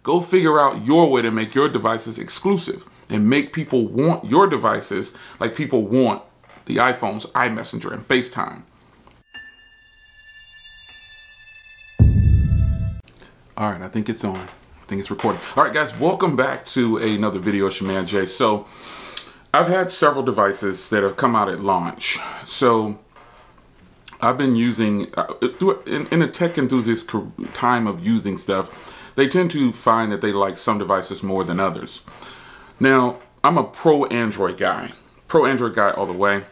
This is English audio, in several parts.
Go figure out your way to make your devices exclusive and make people want your devices like people want the iPhones, iMessenger, and FaceTime. All right, I think it's on. I think it's recording. All right, guys, welcome back to another video. It's your man, Jay. So I've had several devices that have come out at launch. So I've been using, in a tech enthusiast time of using stuff, they tend to find that they like some devices more than others. Now, I'm a pro Android guy all the way.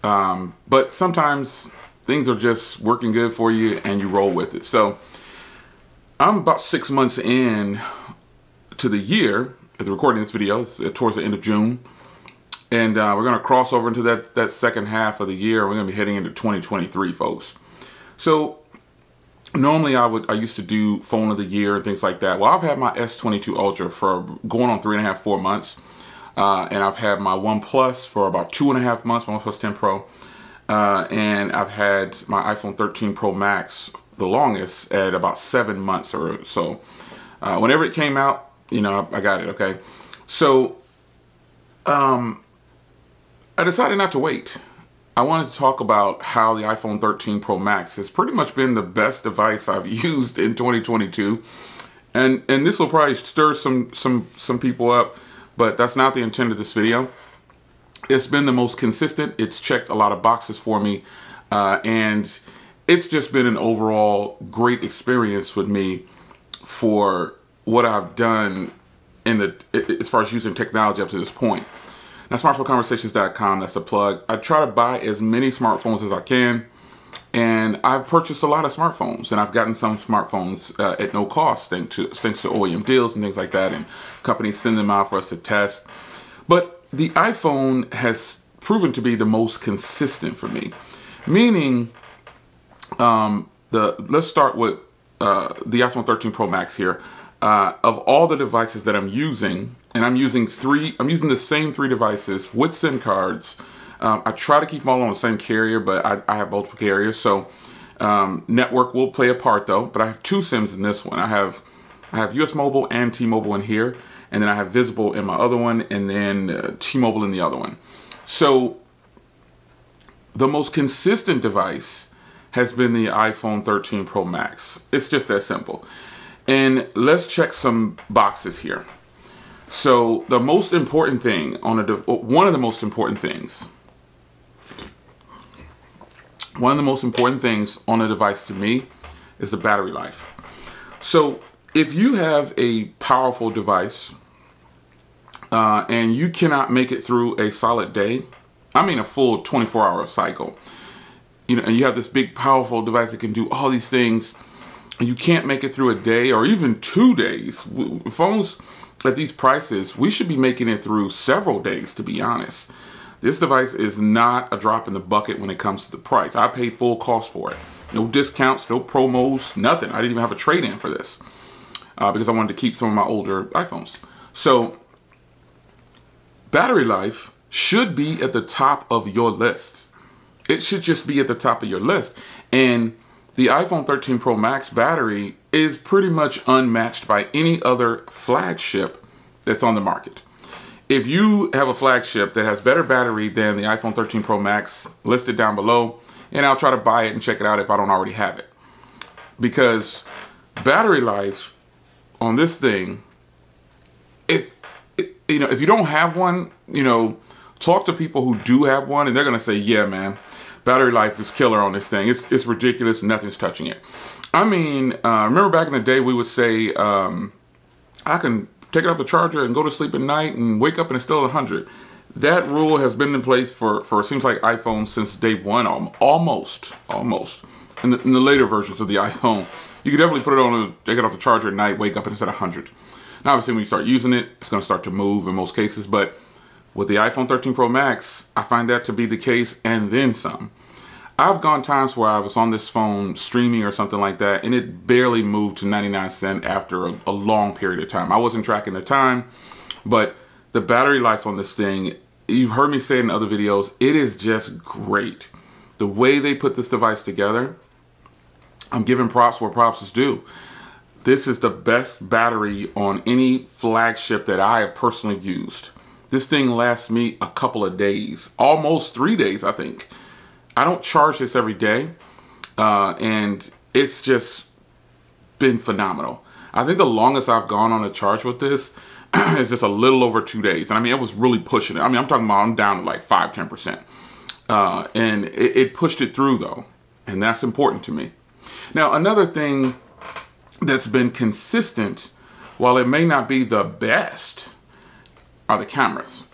But sometimes things are just working good for you and you roll with it. So I'm about 6 months in to the year at the recording this video. It's towards the end of June. And we're going to cross over into that second half of the year. We're going to be heading into 2023, folks. So normally I used to do phone of the year and things like that. Well, I've had my S22 Ultra for going on 3.5, 4 months. And I've had my OnePlus for about 2.5 months, my OnePlus 10 Pro. And I've had my iPhone 13 Pro Max the longest at about 7 months or so. Whenever it came out, you know, I got it, okay? So I decided not to wait. I wanted to talk about how the iPhone 13 Pro Max has pretty much been the best device I've used in 2022. And this will probably stir some people up, but that's not the intent of this video. It's been the most consistent. It's checked a lot of boxes for me. And it's just been an overall great experience with me for what I've done as far as using technology up to this point. Now, smartphoneconversations.com, that's a plug. I try to buy as many smartphones as I can, and I've purchased a lot of smartphones, and I've gotten some smartphones at no cost thanks to OEM deals and things like that, and companies send them out for us to test. But the iPhone has proven to be the most consistent for me, meaning let's start with the iPhone 13 Pro Max here. Of all the devices that I'm using, and I'm using the same 3 devices with SIM cards. I try to keep them all on the same carrier, but I have multiple carriers, so network will play a part though. But I have 2 SIMs in this one. I have US Mobile and T-Mobile in here, and then I have Fezibo in my other one, and then T-Mobile in the other one. So the most consistent device has been the iPhone 13 Pro Max. It's just that simple. And let's check some boxes here. So the most important thing on one of the most important things on a device to me is the battery life. So if you have a powerful device and you cannot make it through a solid day, I mean a full 24-hour cycle, you know, and you have this big powerful device that can do all these things, and you can't make it through a day or even 2 days. Phones at these prices, we should be making it through several days, to be honest. This device is not a drop in the bucket when it comes to the price. I paid full cost for it. No discounts, no promos, nothing. I didn't even have a trade-in for this because I wanted to keep some of my older iPhones. So battery life should be at the top of your list. It should just be at the top of your list. And the iPhone 13 Pro Max battery is pretty much unmatched by any other flagship that's on the market. If you have a flagship that has better battery than the iPhone 13 Pro Max, list it down below, and I'll try to buy it and check it out if I don't already have it. Because battery life on this thing, you know, if you don't have one, you know, talk to people who do have one, and they're gonna say, yeah, man, battery life is killer on this thing. It's ridiculous. Nothing's touching it. I mean, remember back in the day, we would say, I can take it off the charger and go to sleep at night and wake up and it's still at 100. That rule has been in place for it seems like iPhone since day one, almost. In the later versions of the iPhone, you could definitely put it on, take it off the charger at night, wake up and it's at 100. Now, obviously, when you start using it, it's going to start to move in most cases, but with the iPhone 13 Pro Max, I find that to be the case and then some. I've gone times where I was on this phone streaming or something like that, and it barely moved to 99% after a long period of time. I wasn't tracking the time, but the battery life on this thing, you've heard me say in other videos, it is just great. The way they put this device together, I'm giving props where props is due. This is the best battery on any flagship that I have personally used. This thing lasts me a couple of days, almost 3 days, I think. I don't charge this every day, and it's just been phenomenal. I think the longest I've gone on a charge with this is just a little over 2 days. And I mean, it was really pushing it. I mean, I'm talking about I'm down to like 5–10%. And it pushed it through though. And that's important to me. Now, another thing that's been consistent, while it may not be the best, are the cameras.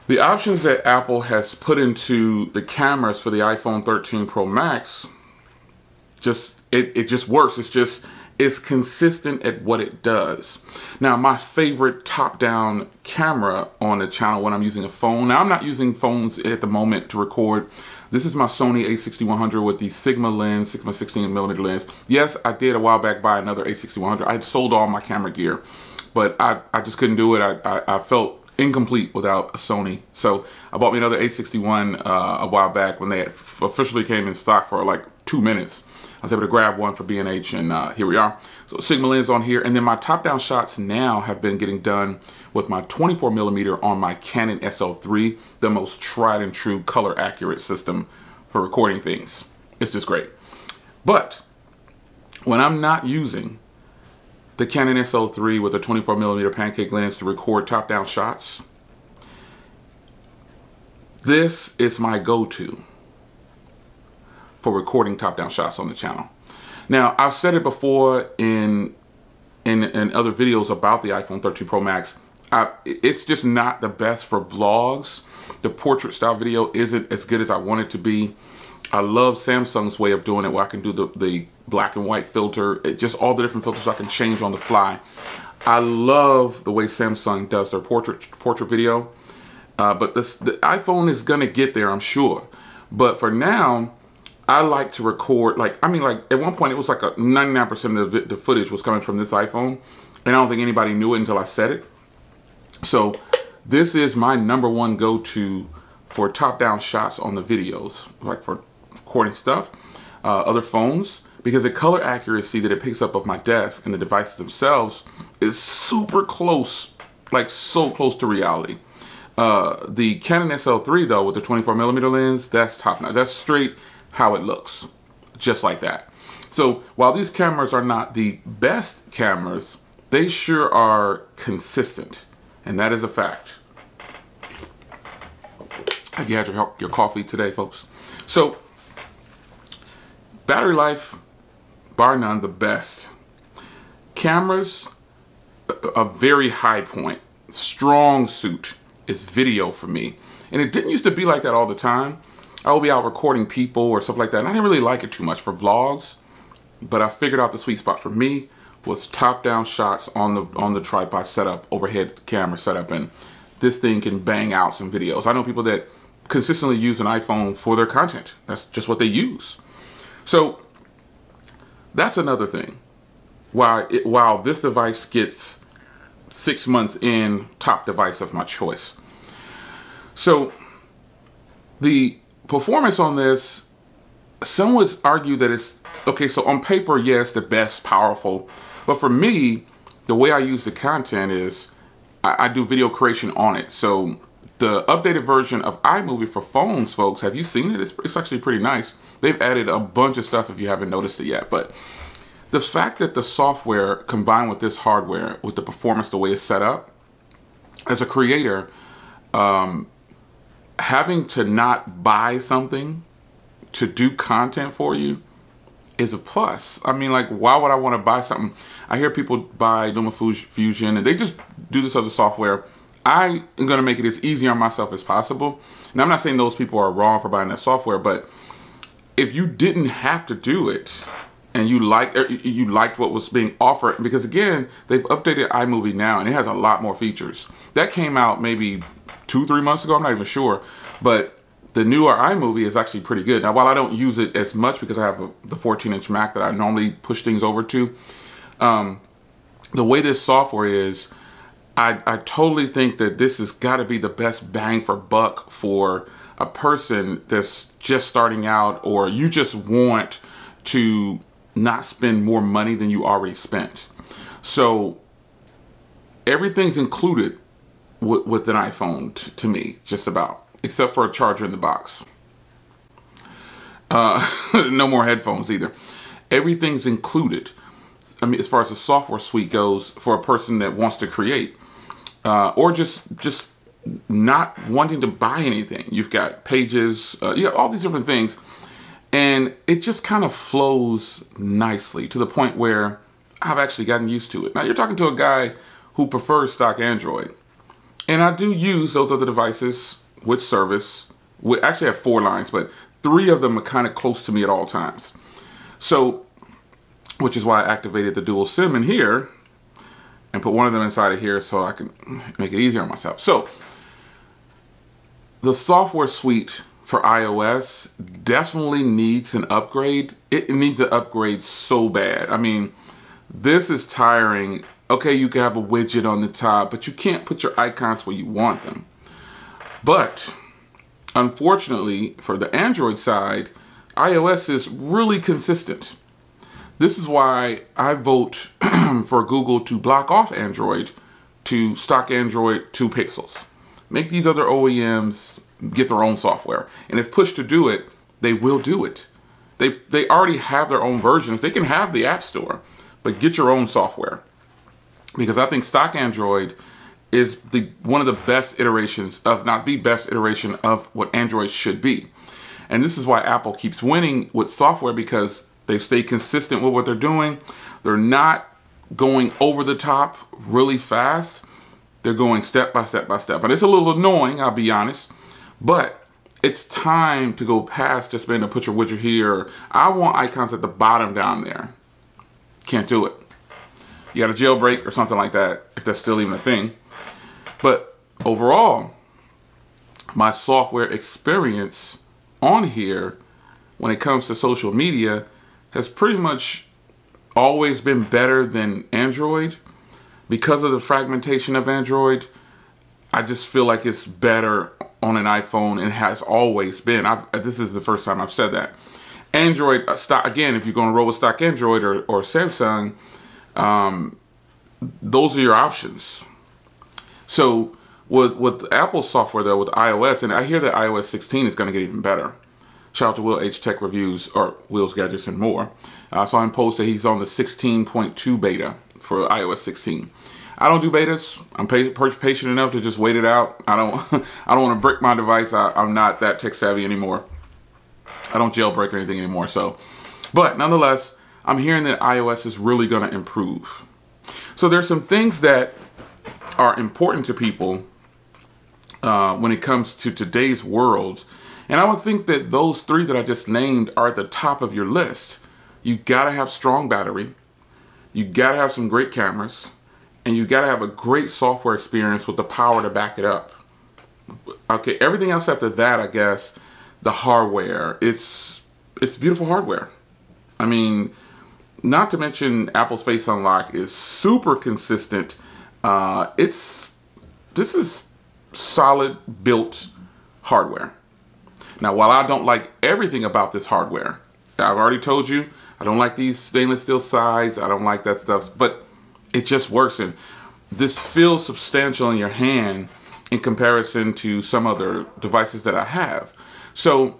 The options that Apple has put into the cameras for the iPhone 13 Pro Max, it just works. It's consistent at what it does. Now, my favorite top-down camera on the channel when I'm using a phone. Now, I'm not using phones at the moment to record. This is my Sony a6100 with the Sigma lens, Sigma 16mm lens. Yes, I did a while back buy another a6100. I had sold all my camera gear, but I just couldn't do it. I felt incomplete without a Sony. So I bought me another A61 a while back when they officially came in stock for like 2 minutes. I was able to grab one for B&H, and here we are. So Sigma lens on here, and then my top-down shots now have been getting done with my 24mm on my Canon SL3, the most tried and true color accurate system for recording things. It's just great. But when I'm not using the Canon SL3 with a 24mm pancake lens to record top-down shots, this is my go-to for recording top-down shots on the channel. Now, I've said it before in other videos about the iPhone 13 Pro Max. It's just not the best for vlogs. The portrait style video isn't as good as I want it to be. I love Samsung's way of doing it, where I can do the black and white filter, just all the different filters I can change on the fly. I love the way Samsung does their portrait video, but the iPhone is gonna get there, I'm sure. But for now, I like to record, like at one point it was like a 99% of the footage was coming from this iPhone, and I don't think anybody knew it until I said it. So this is my #1 go-to for top-down shots on the videos, like for recording stuff, other phones, because the color accuracy that it picks up of my desk and the devices themselves is super close, like so close to reality. The Canon SL3 though, with the 24mm lens, that's top-notch. That's straight how it looks, just like that. So while these cameras are not the best cameras, they sure are consistent, and that is a fact. Hope you had your coffee today, folks. So battery life, bar none, the best. Cameras, a very high point. Strong suit is video for me. And it didn't used to be like that all the time. I would be out recording people or stuff like that, and I didn't really like it too much for vlogs, but I figured out the sweet spot for me was top-down shots on the tripod setup, overhead camera setup, and this thing can bang out some videos. I know people that consistently use an iPhone for their content. That's just what they use. So that's another thing. While this device gets 6 months in, top device of my choice. So the performance on this, some would argue that it's, okay, so on paper, yes, the best, powerful. But for me, the way I use the content is I do video creation on it. So the updated version of iMovie for phones, folks, have you seen it? It's actually pretty nice. They've added a bunch of stuff if you haven't noticed it yet. But the fact that the software combined with this hardware, with the performance, the way it's set up, as a creator, having to not buy something to do content for you is a plus. I mean, like, why would I want to buy something? I hear people buy LumaFusion and they just do this other software. I am going to make it as easy on myself as possible. Now, I'm not saying those people are wrong for buying that software, but if you didn't have to do it and you liked what was being offered, because again, they've updated iMovie now and it has a lot more features. That came out maybe 2-3 months ago, I'm not even sure, but the newer iMovie is actually pretty good. Now, while I don't use it as much because I have the 14-inch Mac that I normally push things over to, the way this software is, I totally think that this has got to be the best bang for buck for a person that's just starting out, or you just want to not spend more money than you already spent. So everything's included with an iPhone to me, just about, except for a charger in the box. No more headphones either. Everything's included. I mean, as far as the software suite goes, for a person that wants to create, or just not wanting to buy anything. You've got Pages, you have all these different things, and it just kind of flows nicely to the point where I've actually gotten used to it. Now, you're talking to a guy who prefers stock Android, and I do use those other devices with service. We actually have 4 lines, but 3 of them are kind of close to me at all times. So, which is why I activated the dual SIM in here and put one of them inside of here so I can make it easier on myself. So, the software suite for iOS definitely needs an upgrade. It needs an upgrade so bad. I mean, this is tiring. Okay, you can have a widget on the top, but you can't put your icons where you want them. But unfortunately, for the Android side, iOS is really consistent. This is why I vote for Google to block off Android to stock Android 2 pixels. Make these other OEMs get their own software. And if pushed to do it, they will do it. They already have their own versions. They can have the App Store, but get your own software. Because I think stock Android is one of the best iterations of, not the best iteration of what Android should be. And this is why Apple keeps winning with software, because they stay consistent with what they're doing. They're not going over the top really fast. They're going step by step by step. And it's a little annoying, I'll be honest, but it's time to go past just being able to put your widget here. I want icons at the bottom down there. Can't do it. You got a jailbreak or something like that, if that's still even a thing. But overall, my software experience on here when it comes to social media has pretty much always been better than Android. Because of the fragmentation of Android, I just feel like it's better on an iPhone, and has always been. This is the first time I've said that. Android, stock, again, if you're going to roll with stock Android or Samsung, those are your options. So with Apple's software though, with iOS, and I hear that iOS 16 is going to get even better. Shout out to Will H Tech Reviews, or Will's Gadgets and More. I saw him post that he's on the 16.2 beta for iOS 16. I don't do betas. I'm patient enough to just wait it out. I don't want to brick my device. I'm not that tech savvy anymore. I don't jailbreak or anything anymore. So, but nonetheless, I'm hearing that iOS is really going to improve. So there's some things that are important to people when it comes to today's world. And I would think that those 3 that I just named are at the top of your list. You gotta have strong battery. You gotta have some great cameras. And you gotta have a great software experience with the power to back it up. Okay, everything else after that, I guess, the hardware, it's beautiful hardware. I mean, not to mention Apple's Face Unlock is super consistent. This is solid built hardware. Now, while I don't like everything about this hardware, I've already told you, I don't like these stainless steel sides, I don't like that stuff, but it just works, and this feels substantial in your hand, in comparison to some other devices that I have. So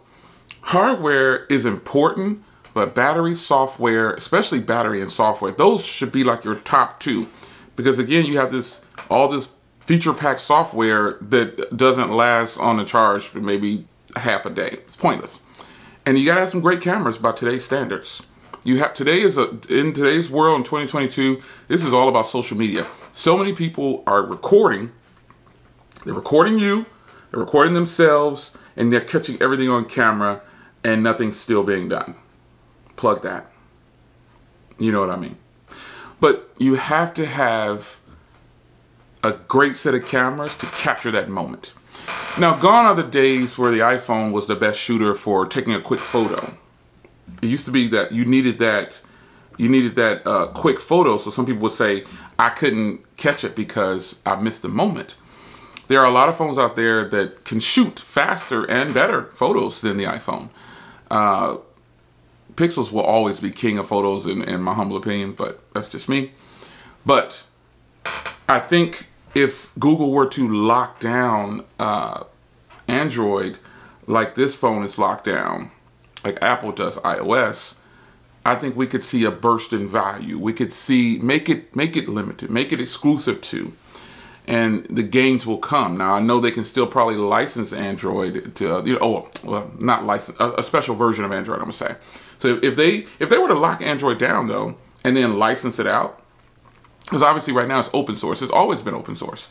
hardware is important, but battery, software, especially battery and software, those should be like your top two. Because again, you have all this feature-packed software that doesn't last on the charge for maybe half a day. It's pointless. And you gotta have some great cameras by today's standards. In today's world in 2022, this is all about social media. So many people are recording. They're recording you, they're recording themselves, and they're catching everything on camera, and nothing's still being done. Plug that. You know what I mean? But you have to have a great set of cameras to capture that moment. Now, gone are the days where the iPhone was the best shooter for taking a quick photo. It used to be that you needed that quick photo, so some people would say, I couldn't catch it because I missed the moment. There are a lot of phones out there that can shoot faster and better photos than the iPhone. Pixels will always be king of photos in my humble opinion, but that's just me. But I think if Google were to lock down Android like this phone is locked down, like Apple does iOS, I think we could see a burst in value. We could see, make it limited, make it exclusive to, and the gains will come. Now I know they can still probably license Android to, not license, a special version of Android, I'm gonna say. So if they were to lock Android down though, and then license it out, because obviously right now it's open source, it's always been open source.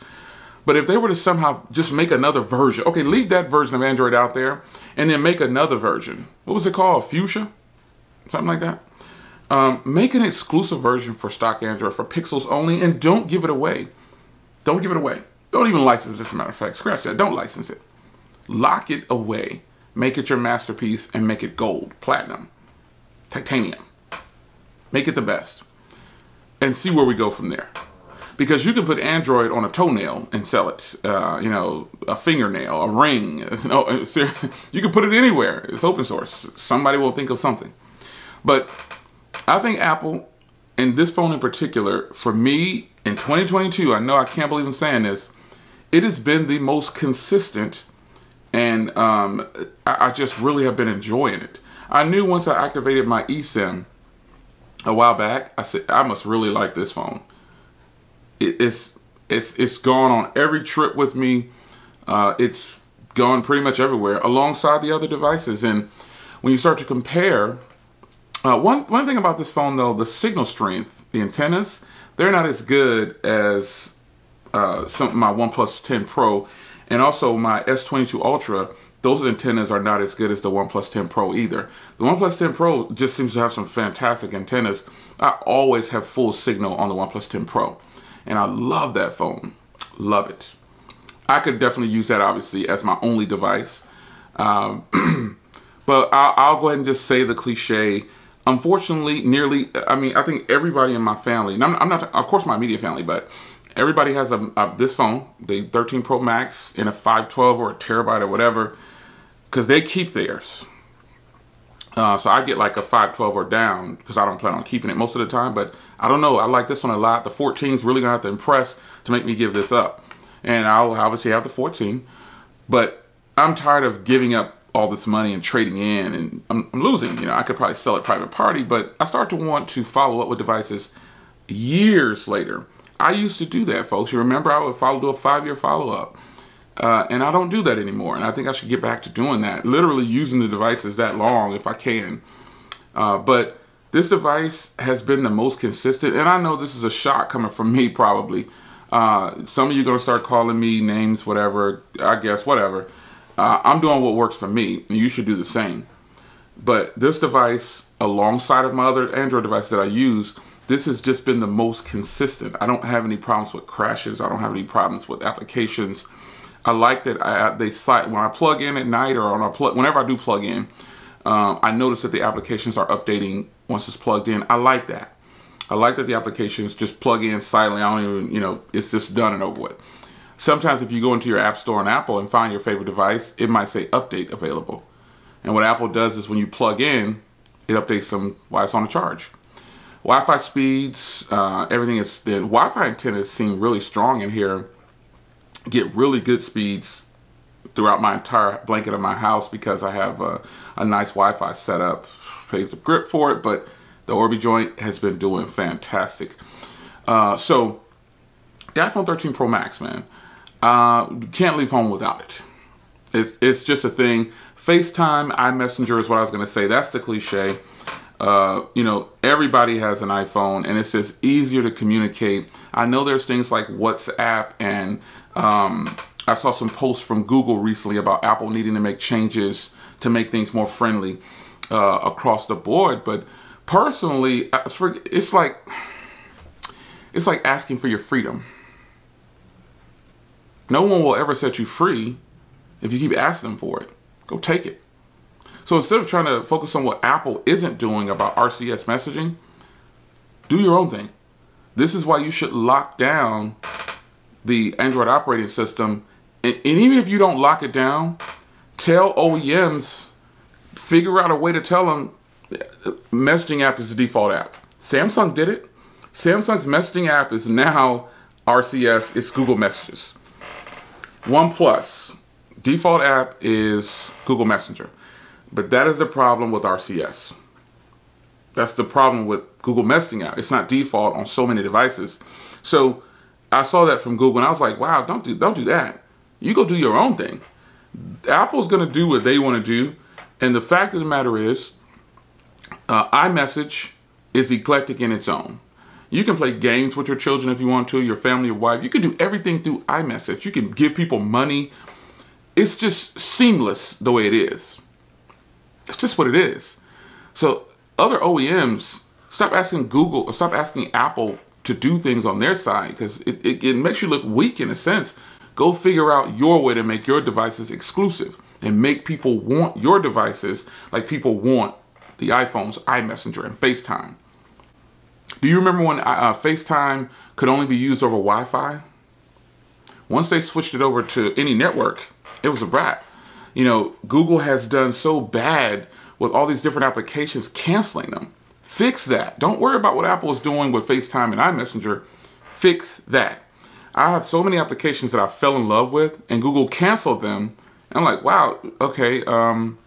But if they were to somehow just make another version, okay, leave that version of Android out there, and then make another version. What was it called? Fuchsia? Something like that? Make an exclusive version for stock Android for Pixels only, and don't give it away. Don't give it away. Don't even license it, as a matter of fact. Scratch that. Don't license it. Lock it away. Make it your masterpiece and make it gold, platinum, titanium. Make it the best. And see where we go from there. Because you can put Android on a toenail and sell it. A fingernail, a ring. You can put it anywhere. It's open source. Somebody will think of something. But I think Apple, and this phone in particular, for me, in 2022, I know I can't believe I'm saying this, it has been the most consistent, and I just really have been enjoying it. I knew once I activated my eSIM a while back, I said, I must really like this phone. It's gone on every trip with me. It's gone pretty much everywhere alongside the other devices. And when you start to compare, one thing about this phone though, the signal strength, the antennas, they're not as good as my OnePlus 10 Pro, and also my S22 Ultra. Those antennas are not as good as the OnePlus 10 Pro either. The OnePlus 10 Pro just seems to have some fantastic antennas. I always have full signal on the OnePlus 10 Pro, and I love that phone. Love it. I could definitely use that obviously as my only device. But I'll go ahead and just say the cliche. Unfortunately, I think everybody in my family, and I'm not, of course my immediate family, but everybody has this phone, the 13 Pro Max in a 512 or a terabyte or whatever, because they keep theirs. So I get like a 512 or down because I don't plan on keeping it most of the time, but I don't know, I like this one a lot. The 14 is really gonna have to impress to make me give this up. And I'll obviously have the 14, but I'm tired of giving up all this money and trading in, and I'm losing. I could probably sell it private party, but I start to want to follow up with devices years later. I used to do that, folks. You remember I would do a 5-year follow-up, and I don't do that anymore, and I think I should get back to doing that, literally using the devices that long if I can. But this device has been the most consistent, and I know this is a shock coming from me probably. Some of you are going to start calling me names, whatever, I guess, whatever. I'm doing what works for me, and you should do the same. But this device, alongside of my other Android devices that I use, this has just been the most consistent. I don't have any problems with crashes. I don't have any problems with applications. I like that when I plug in at night, or whenever I do plug in, I notice that the applications are updating once it's plugged in. I like that. I like that the applications just plug in silently. I don't even, it's just done and over with. Sometimes if you go into your app store on Apple and find your favorite device, it might say update available. And what Apple does is when you plug in, it updates them while it's on a charge. Wi-Fi speeds, everything is, the Wi-Fi antennas seem really strong in here. get really good speeds throughout my entire blanket of my house because I have a nice Wi-Fi setup. Paid the grip for it, but the Orbi joint has been doing fantastic. So the iPhone 13 Pro Max, man, you can't leave home without it. It's just a thing. FaceTime, iMessenger is what I was going to say. That's the cliche. You know, everybody has an iPhone, and it's just easier to communicate. I know there's things like WhatsApp, and I saw some posts from Google recently about Apple needing to make changes to make things more friendly across the board. But personally, it's like asking for your freedom. No one will ever set you free if you keep asking them for it. Go take it. So instead of trying to focus on what Apple isn't doing about RCS messaging, do your own thing. This is why you should lock down the Android operating system. And even if you don't lock it down, tell OEMs, figure out a way to tell them messaging app is the default app. Samsung did it. Samsung's messaging app is now RCS, it's Google Messages. OnePlus, default app is Google Messenger. But that is the problem with RCS. That's the problem with Google Messaging app. It's not default on so many devices. So I saw that from Google and I was like, wow, don't do that. You go do your own thing. Apple's gonna do what they wanna do. And the fact of the matter is, iMessage is eclectic in its own. You can play games with your children if you want to, your family, your wife. You can do everything through iMessage. You can give people money. It's just seamless the way it is. It's just what it is. So other OEMs, stop asking Google or stop asking Apple to do things on their side because it makes you look weak in a sense. Go figure out your way to make your devices exclusive and make people want your devices like people want the iPhones, iMessenger, and FaceTime. Do you remember when FaceTime could only be used over Wi-Fi? Once they switched it over to any network, it was a wrap. You know, Google has done so bad with all these different applications, canceling them. Fix that. Don't worry about what Apple is doing with FaceTime and iMessenger. Fix that. I have so many applications that I fell in love with and Google canceled them. And I'm like, wow, okay, all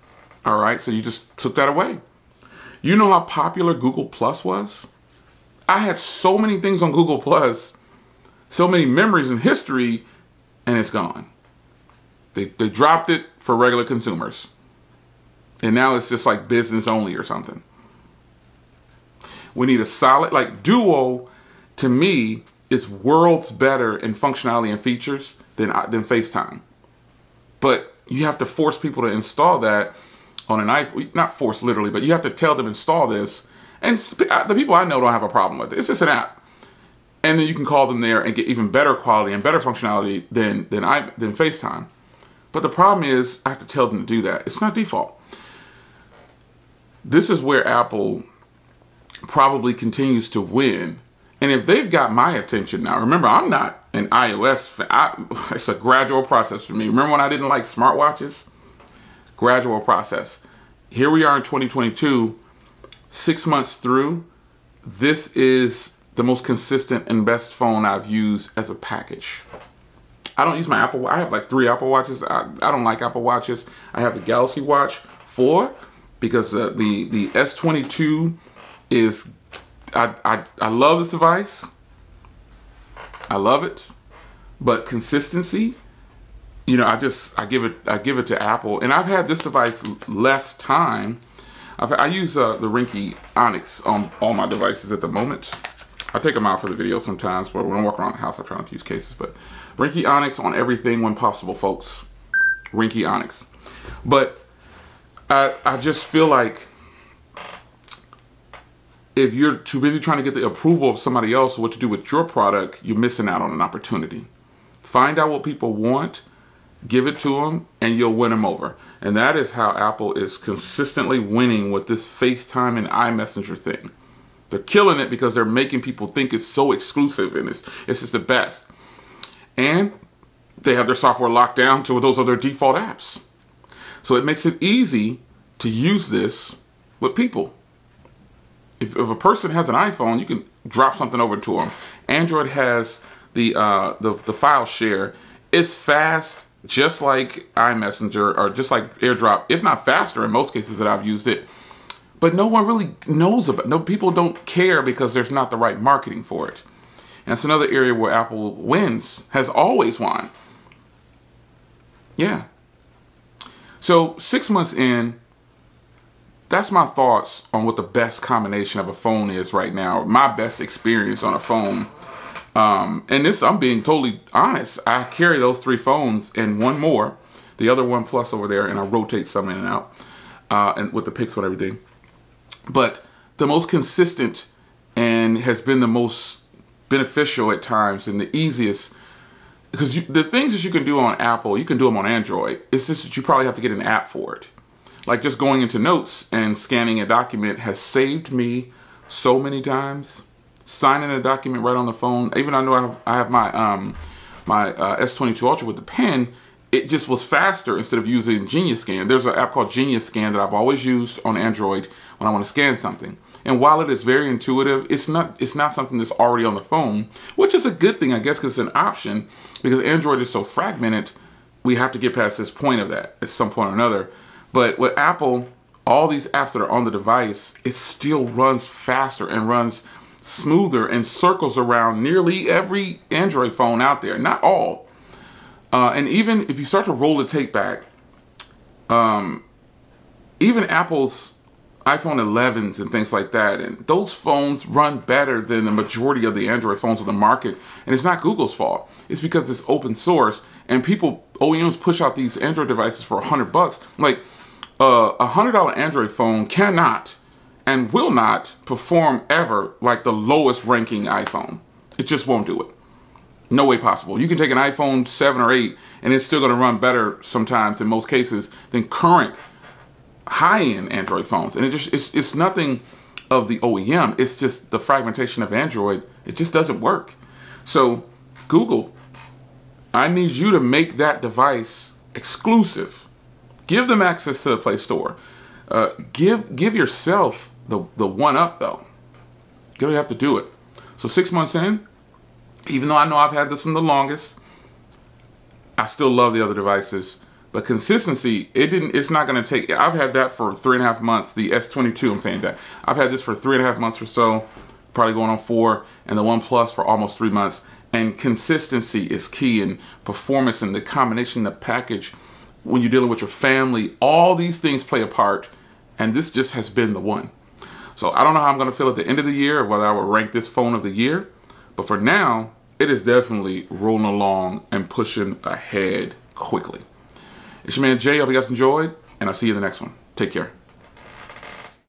right, so you just took that away. You know how popular Google Plus was? I had so many things on Google Plus, so many memories and history, and it's gone. They dropped it for regular consumers. And now it's just like business only or something. We need a solid, like Duo, to me, is worlds better in functionality and features than FaceTime. But you have to force people to install that on an iPhone. Not force literally, but you have to tell them install this. And the people I know don't have a problem with it. It's just an app. And then you can call them there and get even better quality and better functionality than FaceTime. But the problem is I have to tell them to do that. It's not default. This is where Apple probably continues to win. And if they've got my attention now, remember, I'm not an iOS fan. It's a gradual process for me. Remember when I didn't like smartwatches? Gradual process. Here we are in 2022, 6 months through. This is the most consistent and best phone I've used as a package. I don't use my Apple Watch. I have like 3 Apple Watches. I don't like Apple Watches. I have the Galaxy Watch 4 because the S22 is, I love this device. I love it. But consistency, you know, I give it to Apple. And I've had this device less time. I use the Rinky Onyx on all my devices at the moment. I take them out for the video sometimes, but when I'm walking around the house, I try not to use cases. But Rinky Onyx on everything when possible, folks. Rinky Onyx. But I just feel like if you're too busy trying to get the approval of somebody else what to do with your product, you're missing out on an opportunity. Find out what people want, give it to them, and you'll win them over. And that is how Apple is consistently winning with this FaceTime and iMessenger thing. They're killing it because they're making people think it's so exclusive and it's just the best. And they have their software locked down to those other default apps. So it makes it easy to use this with people. If a person has an iPhone, you can drop something over to them. Android has the file share It's fast, just like iMessenger or just like AirDrop, if not faster in most cases that I've used it. But no one really knows about it. No, people don't care because there's not the right marketing for it. And that's another area where Apple wins, has always won. Yeah. So 6 months in, that's my thoughts on what the best combination of a phone is right now. My best experience on a phone. And this, I'm being totally honest. I carry those 3 phones and one more, the other One Plus over there, and I rotate some in and out, and with the Pixel and everything. But the most consistent and has been the most beneficial at times and the easiest, because the things that you can do on Apple, you can do them on Android. It's just that you probably have to get an app for it. Like just going into Notes and scanning a document has saved me so many times. Signing a document right on the phone. Even I know I have my S22 Ultra with the pen. It just was faster instead of using Genius Scan. There's an app called Genius Scan that I've always used on Android when I want to scan something. And while it is very intuitive, it's not something that's already on the phone, which is a good thing, I guess, because it's an option. Because Android is so fragmented, we have to get past this point of that at some point or another. But with Apple, all these apps that are on the device, it still runs faster and runs smoother and circles around nearly every Android phone out there. Not all. And even if you start to roll the tape back, even Apple's iPhone 11s and things like that, and those phones run better than the majority of the Android phones on the market. And it's not Google's fault. It's because it's open source and OEMs push out these Android devices for $100. Like a $100 Android phone cannot and will not perform ever like the lowest ranking iPhone. It just won't do it. No way possible. You can take an iPhone 7 or 8 and it's still going to run better sometimes in most cases than current high-end Android phones. And it's nothing of the OEM. It's just the fragmentation of Android. It just doesn't work. So Google, I need you to make that device exclusive. Give them access to the Play Store. Give yourself the one up though. You're gonna have to do it. So 6 months in, even though I know I've had this one the longest, I still love the other devices. But consistency, it's not gonna take, I've had that for 3.5 months, the S22, I'm saying that. I've had this for 3.5 months or so, probably going on 4, and the One Plus for almost 3 months. And consistency is key, and performance and the combination, the package, when you're dealing with your family, all these things play a part, and this just has been the one. So I don't know how I'm gonna feel at the end of the year, or whether I will rank this phone of the year, but for now, it is definitely rolling along and pushing ahead quickly. It's your man Jay, I hope you guys enjoyed, and I'll see you in the next one. Take care.